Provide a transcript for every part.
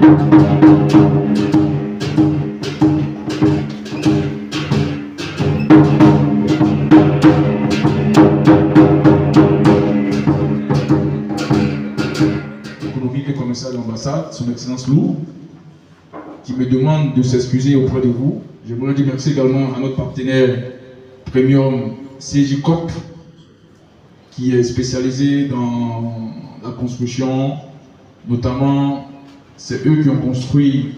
Économique et commercial de l'ambassade, son Excellence Lou, qui me demande de s'excuser auprès de vous. J'aimerais dire merci également à notre partenaire premium CJCOP, qui est spécialisé dans la construction, notamment c'est eux qui ont construit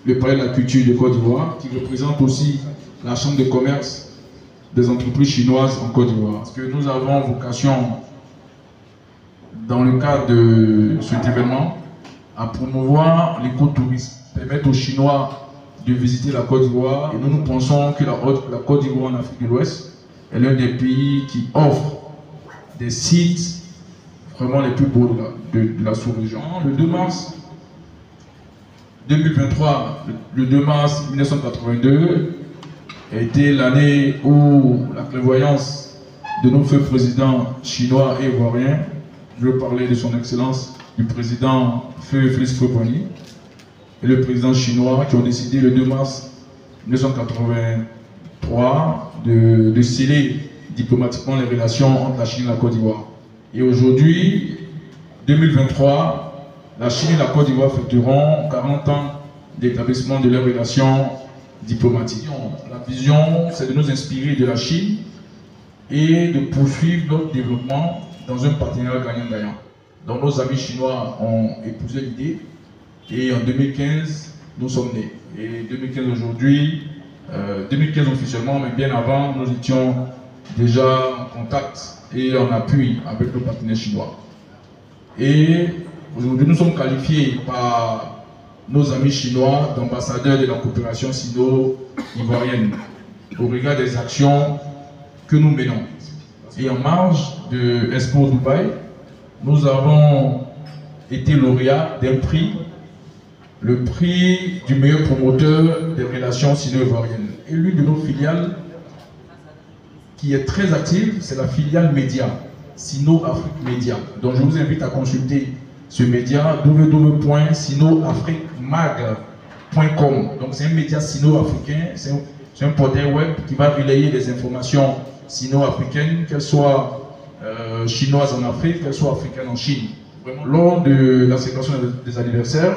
le palais de la culture de Côte d'Ivoire, qui représente aussi la chambre de commerce des entreprises chinoises en Côte d'Ivoire. Parce que nous avons vocation, dans le cadre de cet événement, à promouvoir l'écotourisme, permettre aux Chinois de visiter la Côte d'Ivoire. Et nous pensons que la Côte d'Ivoire en Afrique de l'Ouest est l'un des pays qui offre des sites vraiment les plus beaux de la sous-région. Le 2 mars 2023, le 2 mars 1982, a été l'année où la prévoyance de nos feux présidents chinois et ivoiriens, je veux parler de son excellence du président Feu Félix Houphouët-Boigny et le président chinois qui ont décidé le 2 mars 1983 de sceller diplomatiquement les relations entre la Chine et la Côte d'Ivoire. Et aujourd'hui, 2023, la Chine et la Côte d'Ivoire fêteront 40 ans d'établissement de leurs relations diplomatiques. La vision, c'est de nous inspirer de la Chine et de poursuivre notre développement dans un partenariat gagnant-gagnant. Donc nos amis chinois ont épousé l'idée et en 2015, nous sommes nés. Et 2015 aujourd'hui, 2015 officiellement, mais bien avant, nous étions déjà en contact et en appui avec nos partenaires chinois. Et aujourd'hui, nous sommes qualifiés par nos amis chinois d'ambassadeurs de la coopération sino-ivoirienne au regard des actions que nous menons. Et en marge de Expo Dubaï, nous avons été lauréats d'un prix, le prix du meilleur promoteur des relations sino-ivoiriennes. Et l'une de nos filiales qui est très active, c'est la filiale média, Sino-Afrique Média. Donc je vous invite à consulter ce média www.sinoafriquemag.com. Donc c'est un média sino-africain, c'est un portail web qui va relayer des informations sino-africaines, qu'elles soient chinoises en Afrique, qu'elles soient africaines en Chine. Vraiment, lors de la célébration des anniversaires,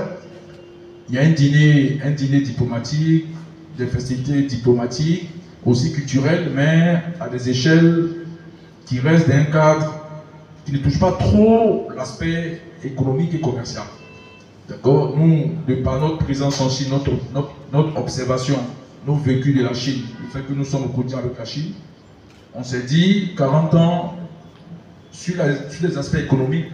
il y a un dîner diplomatique, des festivités diplomatiques, aussi culturelles, mais à des échelles qui restent d'un cadre qui ne touche pas trop l'aspect économique et commercial. D'accord? Nous, de par notre présence en Chine, notre observation, nos vécus de la Chine, le fait que nous sommes au quotidien avec la Chine, on s'est dit, 40 ans, sur les aspects économiques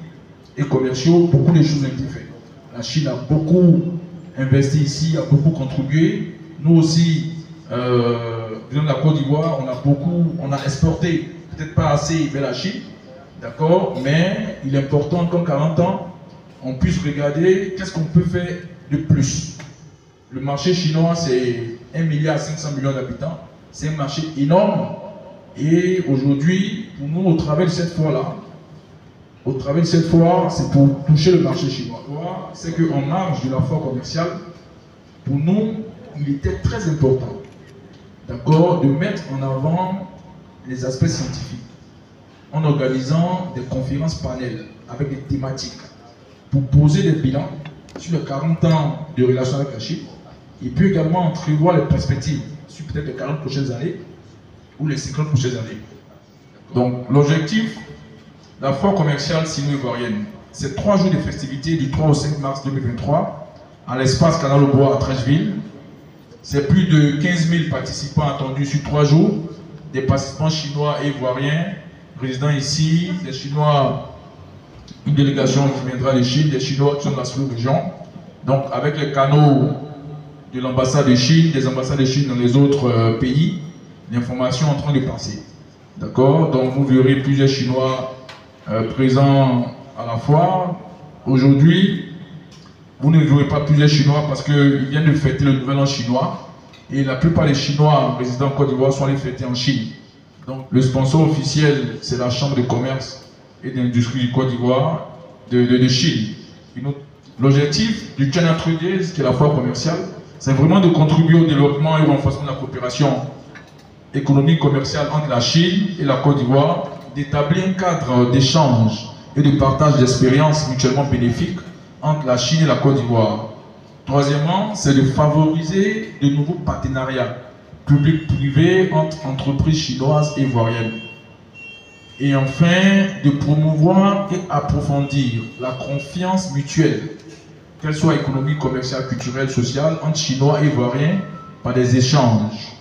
et commerciaux, beaucoup de choses ont été faites. La Chine a beaucoup investi ici, a beaucoup contribué. Nous aussi, dans la Côte d'Ivoire, on a exporté, peut-être pas assez vers la Chine, d'accord, mais il est important qu'en 40 ans, on puisse regarder qu'est-ce qu'on peut faire de plus. Le marché chinois, c'est 1,5 milliard d'habitants, c'est un marché énorme. Et aujourd'hui, pour nous, au travers de cette fois-là, c'est pour toucher le marché chinois. C'est qu'en marge de la foire commerciale, pour nous, il était très important, d'accord, de mettre en avant les aspects scientifiques en organisant des conférences panels avec des thématiques pour poser des bilans sur les 40 ans de relations avec la Chine et puis également entrevoir les perspectives sur peut-être les 40 prochaines années ou les 50 prochaines années. Donc l'objectif, la foire commerciale sino-ivoirienne, c'est 3 jours de festivités du 3 au 5 mars 2023 à l'espace Canal au Bois à Trècheville. C'est plus de 15 000 participants attendus sur 3 jours, des participants chinois et ivoiriens résidant ici, des Chinois, une délégation qui viendra de Chine, des Chinois qui sont dans la sous-région. Donc avec les canaux de l'ambassade de Chine, des ambassades de Chine dans les autres pays, l'information est en train de passer. D'accord? Donc vous verrez plusieurs Chinois présents à la foire. Aujourd'hui, vous ne verrez pas plusieurs Chinois parce qu'ils viennent de fêter le nouvel an chinois et la plupart des Chinois résidant en Côte d'Ivoire sont allés fêter en Chine. Donc le sponsor officiel, c'est la Chambre de commerce et d'industrie du Côte d'Ivoire de Chine, qui L'objectif du China Trade Days, qui est la foire commerciale, c'est vraiment de contribuer au développement et au renforcement de la coopération économique commerciale entre la Chine et la Côte d'Ivoire, d'établir un cadre d'échange et de partage d'expériences mutuellement bénéfiques entre la Chine et la Côte d'Ivoire. Troisièmement, c'est de favoriser de nouveaux partenariats publics-privés entre entreprises chinoises et ivoiriennes. Et enfin, de promouvoir et approfondir la confiance mutuelle, qu'elle soit économique, commerciale, culturelle, sociale, entre Chinois et Ivoiriens par des échanges.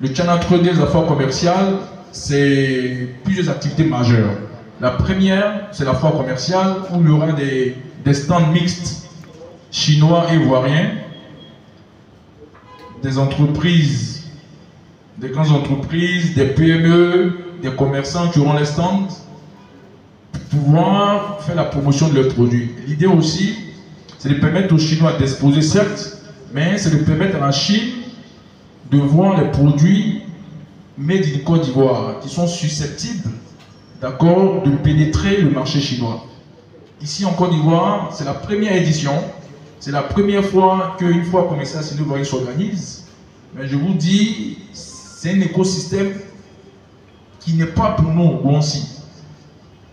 Le China Trade Days, la foire commerciale, c'est plusieurs activités majeures. La première, c'est la foire commerciale où il y aura des stands mixtes chinois et ivoiriens, des entreprises, des grandes entreprises, des PME, des commerçants qui auront les stands pour pouvoir faire la promotion de leurs produits. L'idée aussi, c'est de permettre aux Chinois d'exposer, certes, mais c'est de permettre à la Chine de voir les produits made in Côte d'Ivoire qui sont susceptibles, d'accord, de pénétrer le marché chinois. Ici en Côte d'Ivoire, c'est la première édition, c'est la première fois qu'une foire commerciale sino-ivoirienne s'organise. Mais je vous dis, c'est un écosystème qui n'est pas pour nous, Guanxi,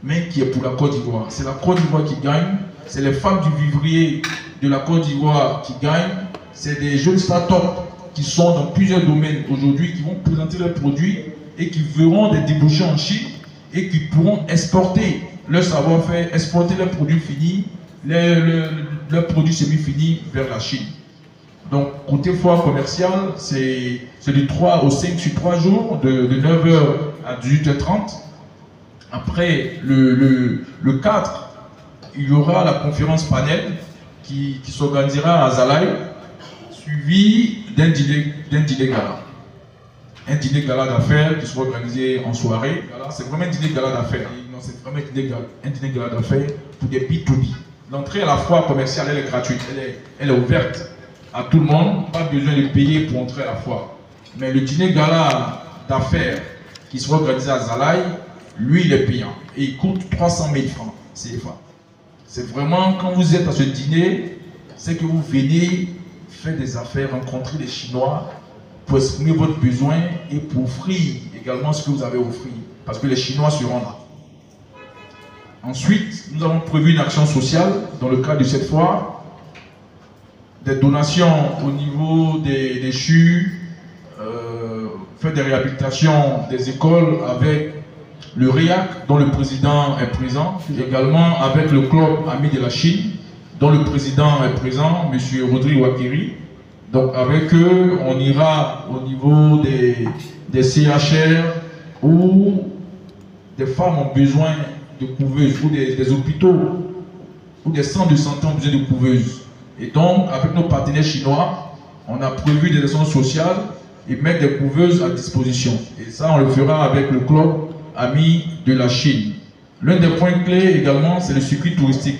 mais qui est pour la Côte d'Ivoire. C'est la Côte d'Ivoire qui gagne, c'est les femmes du vivrier de la Côte d'Ivoire qui gagnent, c'est des jeunes start-up qui sont dans plusieurs domaines aujourd'hui, qui vont présenter leurs produits et qui verront des débouchés en Chine et qui pourront exporter leur savoir-faire, exporter leurs produits finis, leurs produits semi-finis vers la Chine. Donc, côté foire commerciale, c'est du 3 au 5 sur 3 jours, de 9h à 18h30. Après, le 4, il y aura la conférence panel qui s'organisera à Zalaï, suivi d'un dîner gala. Un dîner gala d'affaires qui sera organisé en soirée. C'est vraiment un dîner gala d'affaires. Non, c'est vraiment un dîner gala d'affaires pour des B2B. L'entrée à la foire commerciale, elle est gratuite, elle est ouverte à tout le monde. Pas besoin de payer pour entrer à la foire. Mais le dîner gala d'affaires qui sera organisé à Zalaï, lui, il est payant. Et il coûte 300 000 francs CFA. C'est vraiment, quand vous êtes à ce dîner, c'est que vous venez faire des affaires, rencontrer des Chinois pour exprimer votre besoin et pour offrir également ce que vous avez offert. Parce que les Chinois seront là. Ensuite, nous avons prévu une action sociale dans le cadre de cette foire. Des donations au niveau des CHU, faire des réhabilitations des écoles avec le REAC, dont le président est présent, également avec le club Amis de la Chine, dont le président est présent, M. Rodrigue Wakiri. Donc avec eux, on ira au niveau des CHR où des femmes ont besoin de couveuses, ou des hôpitaux, ou des centres de santé ont besoin de couveuses. Et donc, avec nos partenaires chinois, on a prévu des actions sociales et mettre des couveuses à disposition. Et ça, on le fera avec le club Amis de la Chine. L'un des points clés également, c'est le circuit touristique.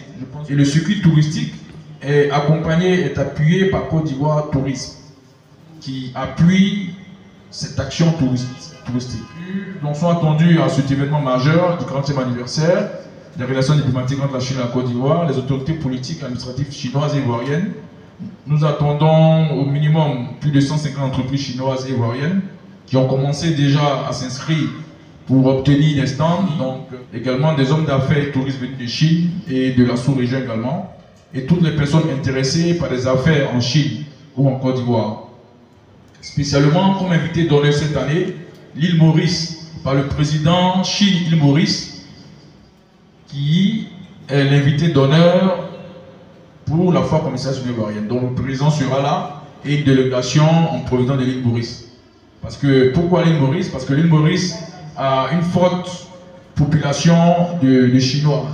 Et le circuit touristique est accompagné, est appuyé par Côte d'Ivoire Tourisme, qui appuie cette action touristique. Donc sont attendus à cet événement majeur du 40e anniversaire des relations diplomatiques entre la Chine et la Côte d'Ivoire, les autorités politiques et administratives chinoises et ivoiriennes. Nous attendons au minimum plus de 150 entreprises chinoises et ivoiriennes qui ont commencé déjà à s'inscrire pour obtenir des stands, donc également des hommes d'affaires et touristes venus de Chine et de la sous-région également, et toutes les personnes intéressées par des affaires en Chine ou en Côte d'Ivoire. Spécialement comme invité d'honneur cette année, l'île Maurice, par le président Chine-Île Maurice, qui est l'invité d'honneur pour la foire commerciale sino-ivoirienne. Donc le président sera là et une délégation en provenance de l'île Maurice. Parce que, pourquoi l'île Maurice? Parce que l'île Maurice a une forte population de Chinois,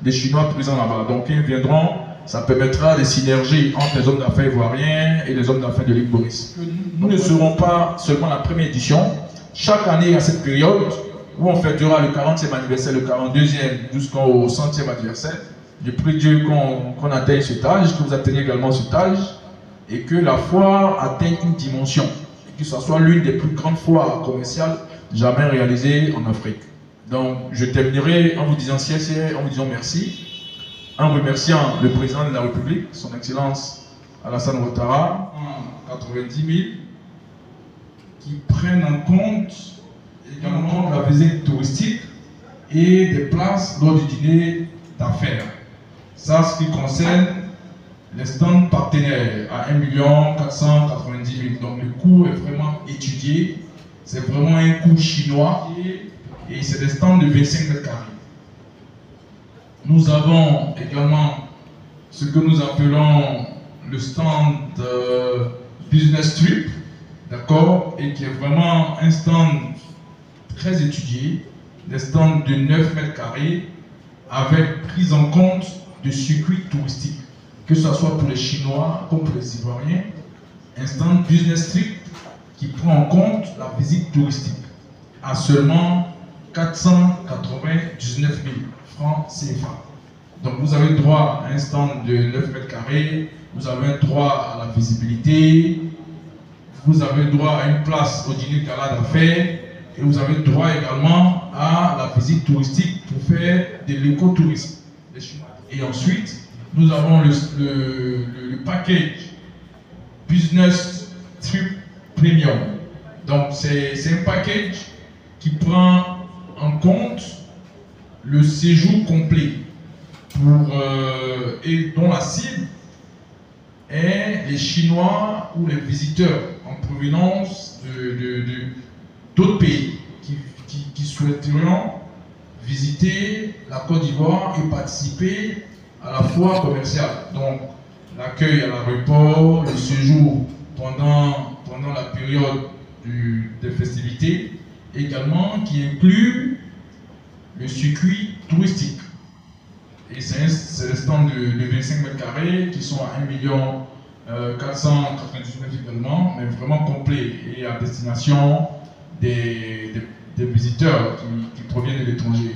des Chinois présents là-bas. Donc ils viendront, ça permettra des synergies entre les hommes d'affaires ivoiriens et les hommes d'affaires de l'île Maurice. Nous ne serons pas seulement la première édition. Chaque année à cette période, où on fêtera le 40e anniversaire, le 42e jusqu'au 100e anniversaire, je prie Dieu qu'on atteigne cet âge, que vous atteignez également cet âge, et que la foire atteigne une dimension, et que ce soit l'une des plus grandes foires commerciales jamais réalisées en Afrique. Donc, je terminerai en vous disant en vous disant merci, en remerciant le président de la République, son Excellence Alassane Ouattara, 90 000, qui prennent en compte également la visite touristique et des places lors du dîner d'affaires. Ça, ce qui concerne les stands partenaires à 1 490 000. Donc le coût est vraiment étudié. C'est vraiment un coût chinois et c'est des stands de 25 mètres carrés. Nous avons également ce que nous appelons le stand Business Trip, d'accord, et qui est vraiment un stand très étudié, des stands de 9 mètres carrés avec prise en compte de circuits touristiques, que ce soit pour les Chinois comme pour les Ivoiriens, un stand Business Trip qui prend en compte la visite touristique à seulement 499 000 francs CFA. Donc vous avez droit à un stand de 9 mètres carrés, vous avez droit à la visibilité, vous avez droit à une place au dîner gala d'affaires et vous avez droit également à la visite touristique pour faire de l'écotourisme. Et ensuite, nous avons le package Business Trip Premium. Donc c'est un package qui prend en compte le séjour complet et dont la cible est les Chinois ou les visiteurs en provenance d'autres pays qui souhaiterions visiter la Côte d'Ivoire et participer à la foire commerciale. Donc l'accueil à l'aéroport, le séjour pendant la période des festivités, également qui inclut le circuit touristique. Et c'est des stands de 25 mètres carrés qui sont à 1 499 000 également, mais vraiment complet et à destination des visiteurs qui proviennent de l'étranger.